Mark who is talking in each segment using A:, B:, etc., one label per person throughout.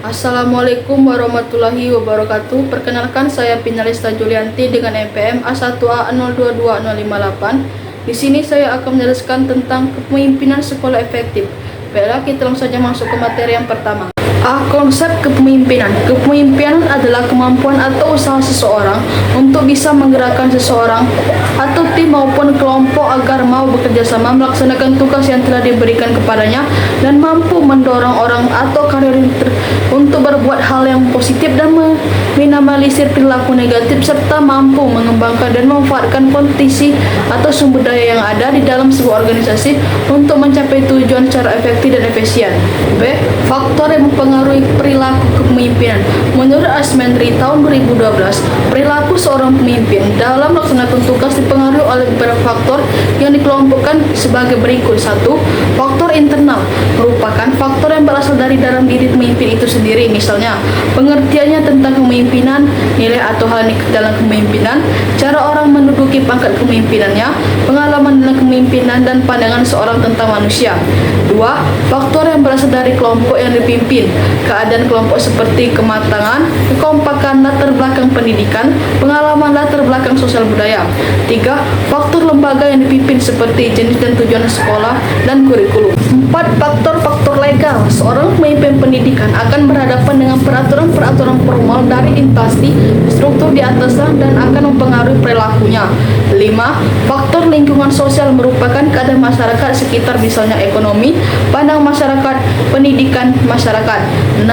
A: Assalamualaikum warahmatullahi wabarakatuh. Perkenalkan, saya Pinalista Julianti dengan NPM A1A022058. Di sini saya akan menjelaskan tentang kepemimpinan sekolah efektif. Baiklah, kita langsung saja masuk ke materi yang pertama. Konsep kepemimpinan. Kepemimpinan adalah kemampuan atau usaha seseorang untuk bisa menggerakkan seseorang atau tim maupun kelompok agar mau bekerja sama melaksanakan tugas yang telah diberikan kepadanya dan mampu mendorong orang atau karyawan untuk berbuat hal yang positif dan meminimalisir perilaku negatif, serta mampu mengembangkan dan memanfaatkan potensi atau sumber daya yang ada di dalam sebuah organisasi untuk mencapai tujuan secara efektif dan efisien. B. Faktor yang mempengaruhi perilaku kepemimpinan. Menurut Asmentri tahun 2012, perilaku seorang pemimpin dalam melaksanakan tugas dipengaruhi oleh beberapa faktor yang dikelompokkan sebagai berikut. 1. Faktor internal merupakan faktor yang berasal dari dalam diri pemimpin itu sendiri, misalnya pengertiannya tentang kepemimpinan, nilai atau hal dalam kepemimpinan, cara orang menduduki pangkat kepemimpinannya, pengalaman dalam kepemimpinan, dan pandangan seorang tentang manusia. 2. Faktor yang berasal dari kelompok yang dipimpin, keadaan kelompok seperti kematangan, kekompakan, latar belakang pendidikan, pengalaman, latar belakang sosial budaya. 3. Faktor lembaga yang dipimpin seperti jenis dan tujuan sekolah dan kurikulum. 4. Faktor-faktor legal. Seorang pemimpin pendidikan akan berhadapan dengan peraturan-peraturan formal dari instansi struktur di atasnya dan akan mempengaruhi perilakunya. 5. Faktor lingkungan sosial merupakan keadaan masyarakat sekitar, misalnya ekonomi, pandang masyarakat, pendidikan masyarakat. 6.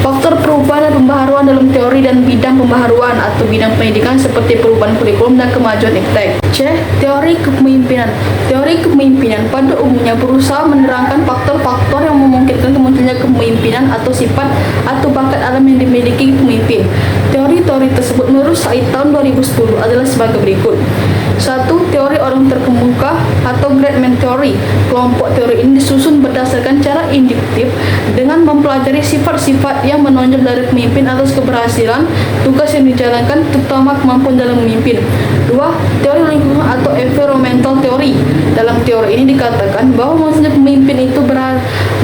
A: Faktor perubahan dan pembaharuan dalam teori dan bidang pembaharuan atau bidang pendidikan seperti perubahan kurikulum dan kemajuan iptek. C. Teori kepemimpinan. Teori kepemimpinan pada umumnya berusaha menerangkan faktor-faktor yang memungkinkan kemunculannya kepemimpinan atau sifat atau bakat alam yang dimiliki pemimpin. Teori-teori tersebut menurut Said tahun 2010 adalah sebagai berikut. 1. Teori orang terkemuka atau Great Man Theory. Kelompok teori ini disusun berdasarkan cara induktif dengan mempelajari sifat-sifat yang menonjol dari pemimpin atas keberhasilan tugas yang dijalankan, terutama kemampuan dalam memimpin. 2. Teori lingkungan atau Environmental Theory. Dalam teori ini dikatakan bahwa maksudnya pemimpin itu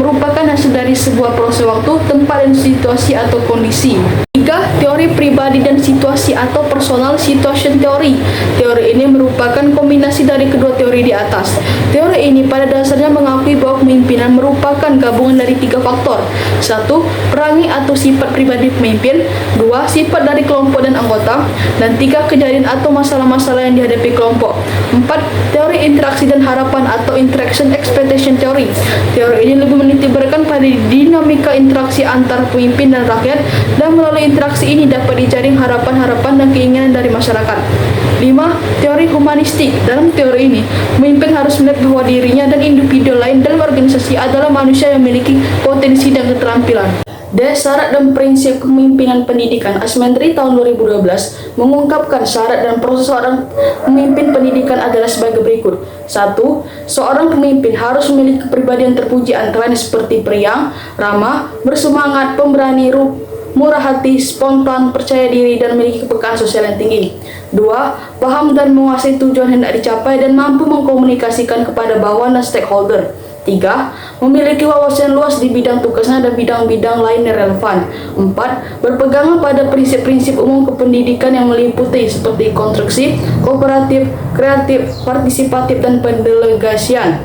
A: merupakan hasil dari sebuah proses waktu, tempat, dan situasi atau kondisi. 3. Teori pribadi dan situasi atau Personal Situation Theory. Teori ini merupakan kombinasi dari kedua teori di atas. Teori ini pada dasarnya mengakui bahwa kepemimpinan merupakan gabungan dari 3 faktor. 1. Perangi atau sifat pribadi pemimpin. 2. Sifat dari kelompok dan anggota. Dan 3. Kejadian atau masalah-masalah yang dihadapi kelompok. 4. Teori interaksi dan harapan atau Interaction Expectation Theory. Teori ini lebih menitikberatkan pada dinamika interaksi antara pemimpin dan rakyat, dan melalui interaksi ini dapat dijaring harapan-harapan dan keinginan dari masyarakat. 5. Teori humanistik. Dalam teori ini, pemimpin harus melihat bahwa dirinya dan individu lain dalam organisasi adalah manusia yang memiliki potensi dan keterampilan. D. Syarat dan prinsip kepemimpinan pendidikan. Asmentri tahun 2012 mengungkapkan syarat dan proses seorang pemimpin pendidikan adalah sebagai berikut. 1. Seorang pemimpin harus memiliki kepribadian terpuji antara lain seperti periang, ramah, bersemangat, pemberani, murah hati, spontan, percaya diri, dan memiliki kepekaan sosial yang tinggi. 2. Paham dan menguasai tujuan hendak dicapai dan mampu mengkomunikasikan kepada bawahan dan stakeholder. 3. Memiliki wawasan luas di bidang tugasnya dan bidang-bidang lain yang relevan. 4. Berpegangan pada prinsip-prinsip umum kependidikan yang meliputi seperti konstruksi, kooperatif, kreatif, partisipatif, dan pendelegasian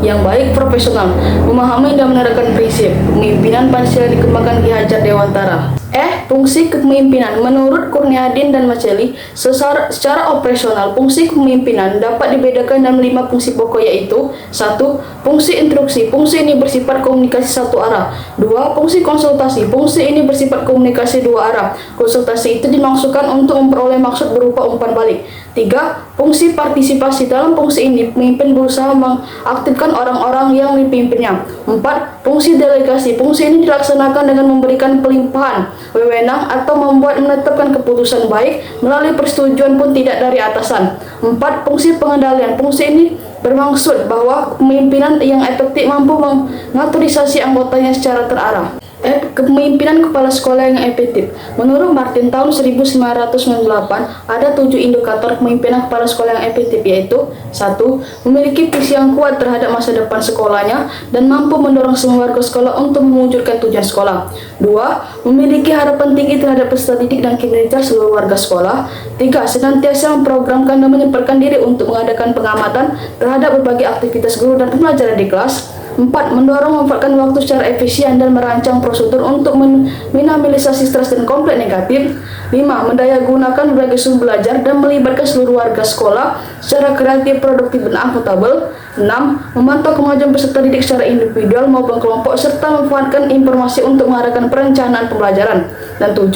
A: yang baik, profesional, memahami dan menerapkan prinsip kepemimpinan Pancasila dikembangkan Ki Hajar Dewantara. Fungsi kepemimpinan. Menurut Kurniadin dan Maceli, secara operasional, fungsi kepemimpinan dapat dibedakan dalam 5 fungsi pokok, yaitu 1. Fungsi instruksi. Fungsi ini bersifat komunikasi satu arah. 2. Fungsi konsultasi. Fungsi ini bersifat komunikasi dua arah. Konsultasi itu dimaksudkan untuk memperoleh maksud berupa umpan balik. 3. Fungsi partisipasi. Dalam fungsi ini, pemimpin berusaha mengaktifkan orang-orang yang dipimpinnya. 4. Fungsi delegasi. Fungsi ini dilaksanakan dengan memberikan pelimpahan wewenang atau menetapkan keputusan baik melalui persetujuan pun tidak dari atasan. 4. Fungsi pengendalian. Fungsi ini bermaksud bahwa kepemimpinan yang efektif mampu mengaturisasi anggotanya secara terarah. Kepemimpinan kepala sekolah yang efektif. Menurut Martin tahun 1998, ada 7 indikator kepemimpinan kepala sekolah yang efektif, yaitu 1. Memiliki visi yang kuat terhadap masa depan sekolahnya dan mampu mendorong semua warga sekolah untuk mewujudkan tujuan sekolah. 2. Memiliki harapan tinggi terhadap peserta didik dan kinerja seluruh warga sekolah. 3. Senantiasa memprogramkan dan menyempatkan diri untuk mengadakan pengamatan terhadap berbagai aktivitas guru dan pembelajaran di kelas. 4. Mendorong memanfaatkan waktu secara efisien dan merancang prosedur untuk minimalisasi stres dan konflik negatif. 5. Mendayagunakan berbagai sumber belajar dan melibatkan seluruh warga sekolah secara kreatif, produktif, dan akuntabel. 6. Memantau kemajuan peserta didik secara individual maupun kelompok serta memanfaatkan informasi untuk mengarahkan perencanaan pembelajaran. Dan 7.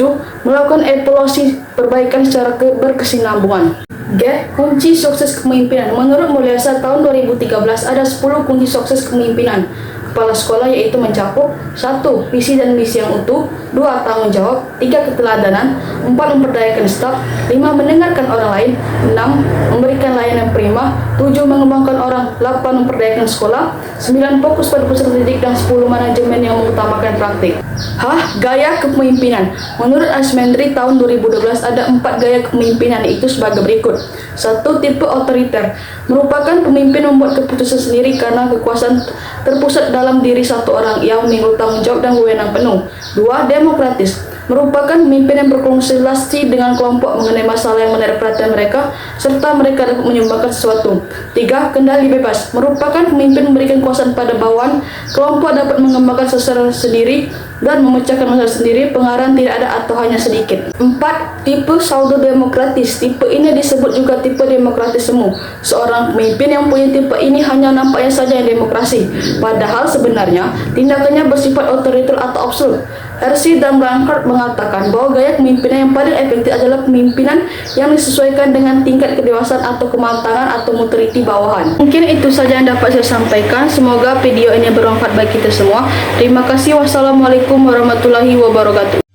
A: Melakukan evaluasi perbaikan secara berkesinambungan. G. Kunci sukses kepemimpinan. Menurut Mulyasa tahun 2013 ada 10 kunci sukses kepemimpinan kepala sekolah, yaitu mencakup 1. Visi dan misi yang utuh. 2. Tanggung jawab. 3. Keteladanan. 4. Memperdayakan staf. 5. Mendengarkan orang lain. 6. Memberikan layanan prima. 7. Mengembangkan orang. 8. Memperdayakan sekolah. 9. Fokus pada peserta didik. Dan 10. Manajemen yang mengutamakan praktik. Gaya kepemimpinan. Menurut Asmendri tahun 2012 ada 4 gaya kepemimpinan, yaitu sebagai berikut. 1. Tipe otoriter. Merupakan pemimpin membuat keputusan sendiri karena kekuasaan terpusat dalam diri satu orang yang memiliki tanggung jawab dan wewenang penuh. 2. Demokratis. Merupakan pemimpin yang berkonsultasi dengan kelompok mengenai masalah yang menarik perhatian mereka, serta mereka dapat menyumbangkan sesuatu. 3. Kendali bebas. Merupakan pemimpin memberikan kuasa pada bawahan, kelompok dapat mengembangkan secara sendiri dan memecahkan masalah sendiri, pengarahan tidak ada atau hanya sedikit. 4. Tipe pseudo-demokratis. Tipe ini disebut juga tipe demokratis semu. Seorang pemimpin yang punya tipe ini hanya nampaknya saja yang demokrasi, padahal sebenarnya tindakannya bersifat otoriter atau absolut. RC dan Brancard mengatakan bahwa gaya kepemimpinan yang paling efektif adalah pemimpinan yang disesuaikan dengan tingkat kedewasaan atau kematangan atau maturity bawahan. Mungkin itu saja yang dapat saya sampaikan. Semoga video ini bermanfaat bagi kita semua. Terima kasih. Wassalamualaikum warahmatullahi wabarakatuh.